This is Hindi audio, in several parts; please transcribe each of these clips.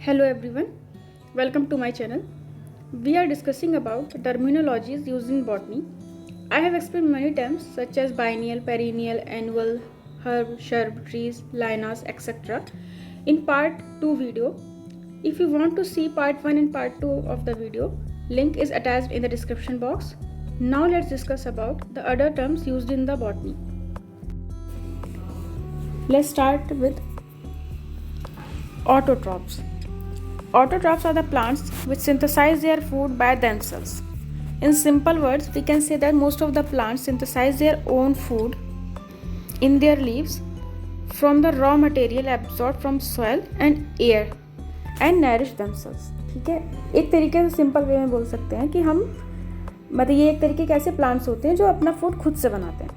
Hello everyone, welcome to my channel. We are discussing about terminologies used in botany. I have explained many terms such as biennial, perennial, annual, herb, shrub, trees, lianas, etc. in part 2 video. If you want to see part 1 and part 2 of the video, link is attached in the description box. Now let's discuss about the other terms used in the botany. Let's start with autotrophs. Autotrophs are the plants which synthesize their food by themselves. In simple words, we can say that most of the plants synthesize their own food in their leaves from the raw material absorbed from soil and air and nourish themselves. ठीक है, एक तरीके से सिंपल वे में बोल सकते हैं कि हम ये एक तरीके के ऐसे प्लांट्स होते हैं जो अपना फूड खुद से बनाते हैं.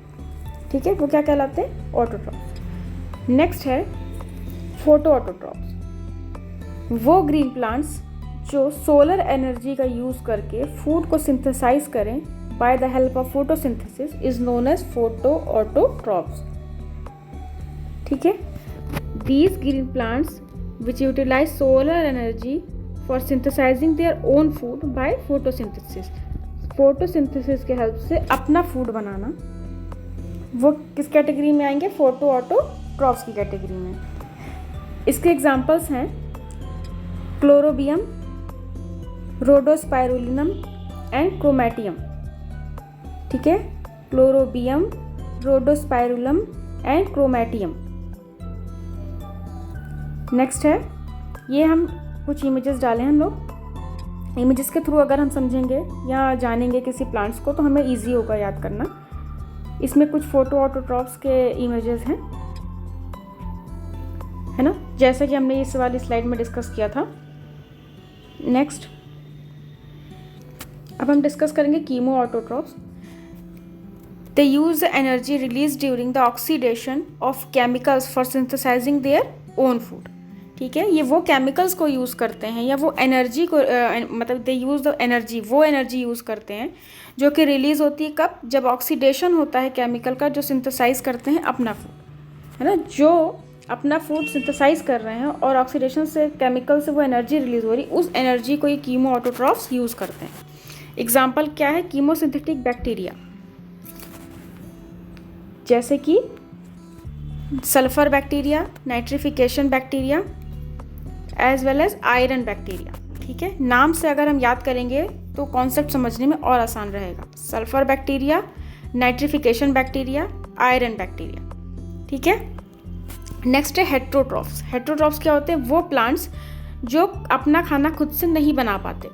ठीक है, वो क्या कहलाते हैं? ऑटोट्रॉफ. नेक्स्ट है फोटो ऑटोट्रॉफ. वो ग्रीन प्लांट्स जो सोलर एनर्जी का यूज़ करके फूड को सिंथेसाइज करें by the help of photosynthesis is known as photoautotrophs. ठीक है, these green plants which utilise solar energy for synthesising their own food by photosynthesis. Photosynthesis के हेल्प से अपना फूड बनाना, वो किस कैटेगरी में आएंगे? फोटो ऑटोट्रॉफ्स की कैटेगरी में. इसके एग्जांपल्स हैं क्लोरोबियम, रोडोस्पाइरुलिनम एंड क्रोमैटियम. ठीक है, क्लोरोबियम, रोडोस्पाइरुलम एंड क्रोमैटियम. नेक्स्ट है, ये हम कुछ इमेजेस डाले हैं हम लोग. इमेजेस के थ्रू अगर हम समझेंगे या जानेंगे किसी प्लांट्स को तो हमें इजी होगा याद करना. इसमें कुछ फोटो ऑटोट्रॉफ्स के इमेजेस हैं, है ना, जैसा कि हमने इस वाली स्लाइड में डिस्कस किया था. नेक्स्ट, अब हम डिस्कस करेंगे chemo autotrophs. They use the energy release during the oxidation of chemicals for synthesising their own food. ठीक है, ये वो केमिकल्स को यूज़ करते हैं या वो एनर्जी को मतलब दे यूज़ द एनर्जी, वो एनर्जी यूज़ करते हैं जो कि रिलीज़ होती है कब? जब ऑक्सीडेशन होता है केमिकल का, जो सिंथेसाइज करते हैं अपना फूड, है ना, जो अपना फूड सिंथेसाइज कर रहे हैं और ऑक्सीडेशन से केमिकल से वो एनर्जी रिलीज हो रही, उस एनर्जी को ये कीमो ऑटोट्रॉफ्स यूज़ करते हैं. एग्जाम्पल क्या है? कीमोसिंथेटिक बैक्टीरिया, जैसे कि sulphur bacteria, nitrification bacteria as well as iron bacteria. ठीक है, नाम से अगर हम याद करेंगे तो कॉन्सेप्ट समझने में और आसान रहेगा. Sulphur bacteria, nitrification bacteria, iron bacteria. ठीक है. नेक्स्ट है हेट्रोट्रॉफ्स. हेट्रोट्रॉफ्स क्या होते हैं? वो प्लांट्स जो अपना खाना खुद से नहीं बना पाते,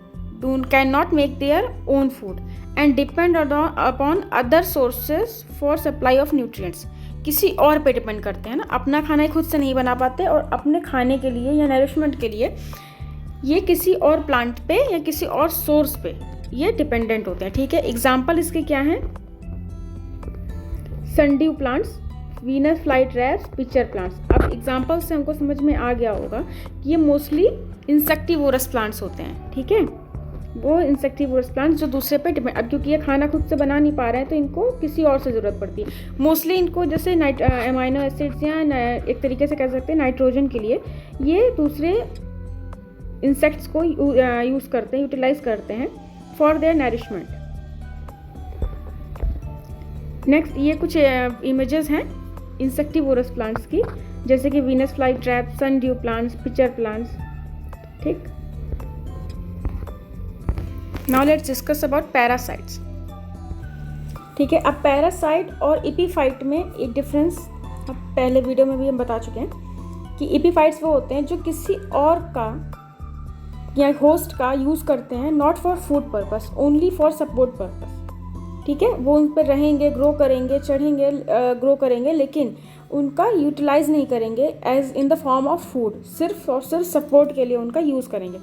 can not make their own food and depend upon other sources for supply of nutrients. किसी और पे डिपेंड करते हैं ना, अपना खाना ही खुद से नहीं बना पाते और अपने खाने के लिए या नरिशमेंट के लिए ये किसी और प्लांट पे या किसी और सोर्स पे ये डिपेंडेंट होते हैं. ठीक है, एग्जाम्पल इसके क्या हैं? Sundew plants, Venus flytraps, pitcher plants. अब एग्जाम्पल से हमको समझ में आ गया होगा कि ये मोस्टली इंसेक्टिवोरस प्लांट्स होते हैं. ठीक है, वो इंसेक्टिवोरस प्लांट्स जो दूसरे पे डिपेंड, अब क्योंकि ये खाना खुद से बना नहीं पा रहे हैं तो इनको किसी और से ज़रूरत पड़ती है. मोस्टली इनको जैसे एमाइनो एसिड्स या एक तरीके से कह सकते हैं नाइट्रोजन के लिए ये दूसरे इंसेक्ट्स को यूज़ करते हैं, यूटिलाइज करते हैं फॉर देयर नरिशमेंट. नेक्स्ट, ये कुछ इमेजेस हैं इंसेक्टिवोरस प्लांट्स की, जैसे कि Venus flytrap, sundew plants, pitcher plants. ठीक. Now let's discuss about parasites. ठीक है, अब पैरासाइट और एपीफाइट में एक डिफरेंस अब पहले वीडियो में भी हम बता चुके हैं कि एपीफाइट्स वो होते हैं जो किसी और का या होस्ट का यूज़ करते हैं, not for food purpose, only for support purpose. ठीक है, वो उन पर रहेंगे, ग्रो करेंगे, चढ़ेंगे, ग्रो करेंगे, लेकिन उनका यूटिलाइज नहीं करेंगे as in the form of food, सिर्फ और सिर्फ सपोर्ट के लिए उनका यूज़ करेंगे.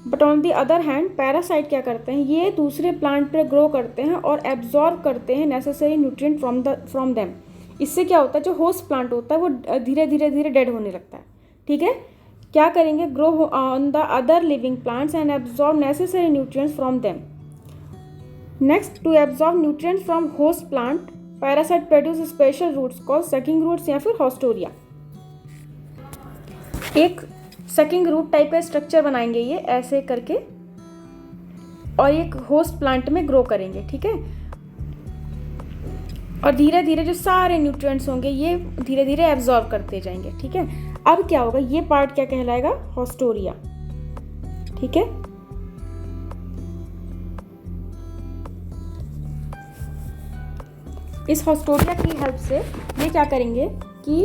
But on the other hand parasite क्या करते हैं? ये दूसरे प्लांट पे ग्रो करते हैं और एब्जॉर्ब करते हैं नेसेसरी न्यूट्रिएंट फ्रॉम देम. इससे क्या होता है? जो होस्ट प्लांट होता है वो धीरे धीरे धीरे डेड होने लगता है. ठीक है, क्या करेंगे? Grow on the other living plants and absorb necessary nutrients from them. Next, to absorb nutrients from host plant, parasite produce special roots called sucking roots या फिर हॉस्टोरिया. एक सकिंग रूट टाइप का स्ट्रक्चर बनाएंगे ये ऐसे करके, और एक होस्ट प्लांट में ग्रो करेंगे, ठीक है। और धीरे धीरे जो सारे न्यूट्रिएंट्स होंगे ये धीरे धीरे एब्जॉर्ब करते जाएंगे, ठीक है। अब क्या होगा, ये पार्ट क्या कहलाएगा, होस्टोरिया, ठीक है। इस होस्टोरिया की हेल्प से ये क्या करेंगे कि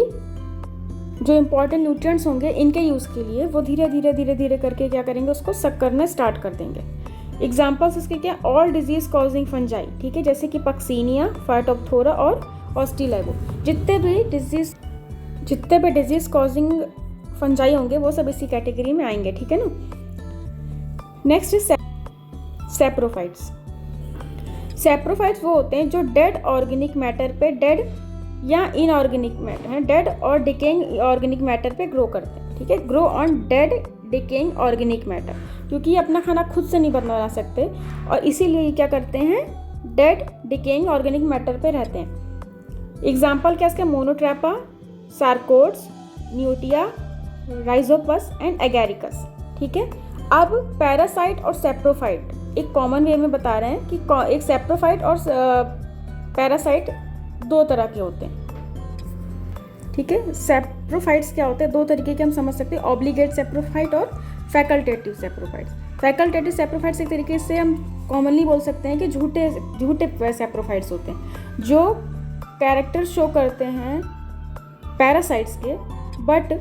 जो इम्पोर्टेंट न्यूट्रिएंट्स होंगे इनके यूज़ के लिए वो धीरे धीरे करके क्या करेंगे, उसको सक करना स्टार्ट कर देंगे। एग्जाम्पल्स इसके क्या, ऑल डिजीज कॉजिंग फंजाई, ठीक है, जैसे कि पक्सीनिया, फाइटोप्थोरा और ऑस्टिलेगो। जितने भी डिजीज कॉजिंग फंजाई होंगे वो सब इसी कैटेगरी में आएंगे, ठीक है ना। Next is saprophytes. सैप्रोफाइट्स वो होते हैं जो डेड ऑर्गेनिक मैटर पे, डेड या इनऑर्गेनिक मैटर है, डेड और डिकेइंग ऑर्गेनिक मैटर पे ग्रो करते हैं, ठीक है। Grow on dead decaying organic matter, क्योंकि ये अपना खाना खुद से नहीं बना सकते और इसीलिए ये क्या करते हैं, डेड डिकेइंग ऑर्गेनिक मैटर पे रहते हैं। एग्जाम्पल क्या इसके, मोनोट्रैपा, sarcodes, Neotia, Rhizopus and agaricus, ठीक है। अब पैरासाइट और सेप्रोफाइट एक कॉमन वे में बता रहे हैं कि एक सेप्रोफाइट और पैरासाइट दो तरह के होते हैं, ठीक है। सेप्रोफाइट्स क्या होते हैं, दो तरीके के हम समझ सकते हैं, ऑब्लिगेट सेप्रोफाइट और फैकल्टेटिव सेप्रोफाइट्स। फैकल्टेटिव सेप्रोफाइट्स एक तरीके से हम कॉमनली बोल सकते हैं कि झूठे सेप्रोफाइट्स होते हैं जो कैरेक्टर शो करते हैं पैरासाइट्स के, बट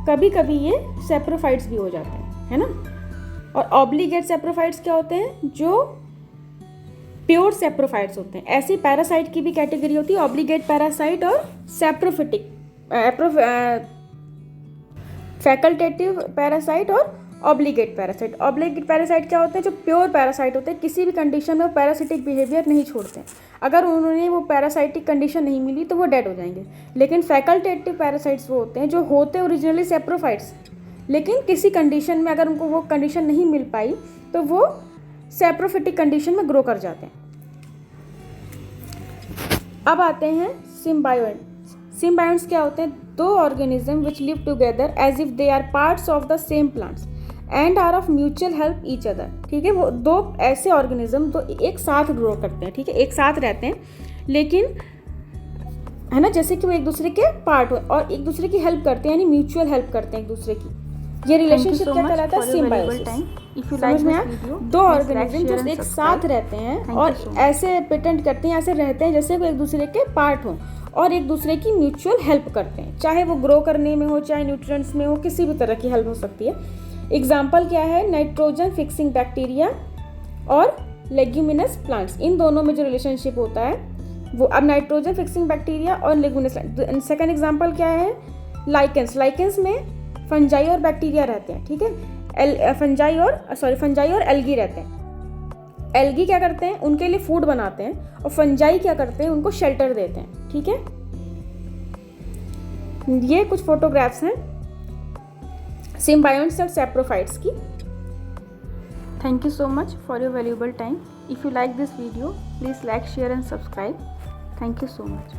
कभी कभी ये सेप्रोफाइट्स भी हो जाते हैं, है ना। और ऑब्लिगेट सेप्रोफाइट्स क्या होते हैं, जो प्योर सेप्रोफाइट्स होते हैं। ऐसी पैरासाइट की भी कैटेगरी होती है, ऑब्लिगेट पैरासाइट और सेप्रोफिटिक फैकल्टेटिव पैरासाइट और ऑब्लिगेट पैरासाइट। ऑब्लिगेट पैरासाइट क्या होते हैं, जो प्योर पैरासाइट होते हैं, किसी भी कंडीशन में पैरासिटिक बिहेवियर नहीं छोड़ते हैं। अगर उन्होंने वो पैरासाइटिक कंडीशन नहीं मिली तो वो डेड हो जाएंगे। लेकिन फैकल्टेटिव पैरासाइट्स वो होते हैं जो होते ओरिजिनली सेप्रोफाइट्स, लेकिन किसी कंडीशन में अगर उनको वो कंडीशन नहीं मिल पाई तो वो सेप्रोफिटिक कंडीशन में ग्रो कर जाते हैं। अब आते हैं सिम्बायोन्ट्स। सिम्बायोन्ट्स क्या होते हैं, दो organism which live together as if they are parts of the same plants and are of mutual help each other, ठीक है। वो दो ऐसे ऑर्गेनिज्म तो एक साथ ग्रो करते हैं, ठीक है, एक साथ रहते हैं, लेकिन है ना, जैसे कि वो एक दूसरे के पार्ट हो और एक दूसरे की हेल्प करते हैं, यानी म्यूचुअल हेल्प करते हैं एक दूसरे की। ये रिलेशनशिप क्या कहलाता है, सिम्बायोसिस। समझ में आया, दो ऑर्गेनिज्म जो एक साथ रहते हैं और ऐसे प्रिटेंड करते हैं, ऐसे रहते हैं जैसे वो एक दूसरे के पार्ट हों और एक दूसरे की म्यूचुअल हेल्प करते हैं, चाहे वो ग्रो करने में हो, चाहे न्यूट्रिएंट्स में हो, किसी भी तरह की हेल्प हो सकती है। एग्जाम्पल क्या है, नाइट्रोजन फिक्सिंग बैक्टीरिया और लेग्यूमिनस प्लांट्स, इन दोनों में जो रिलेशनशिप होता है वो। अब नाइट्रोजन फिक्सिंग बैक्टीरिया और लेग्यूमिनस, सेकंड एग्जाम्पल क्या है, लाइकेंस। लाइकेंस में फंजाई और बैक्टीरिया रहते हैं, ठीक है। फंजाई और एल्गी रहते हैं। एल्गी क्या करते हैं, उनके लिए फूड बनाते हैं, और फंजाई क्या करते हैं, उनको शेल्टर देते हैं, ठीक है। ये कुछ फोटोग्राफ्स हैं सिम्बायोन्ट्स और सेप्रोफाइट्स की। Thank you so much for your valuable time. If you like this video please like, share and subscribe. Thank you so much.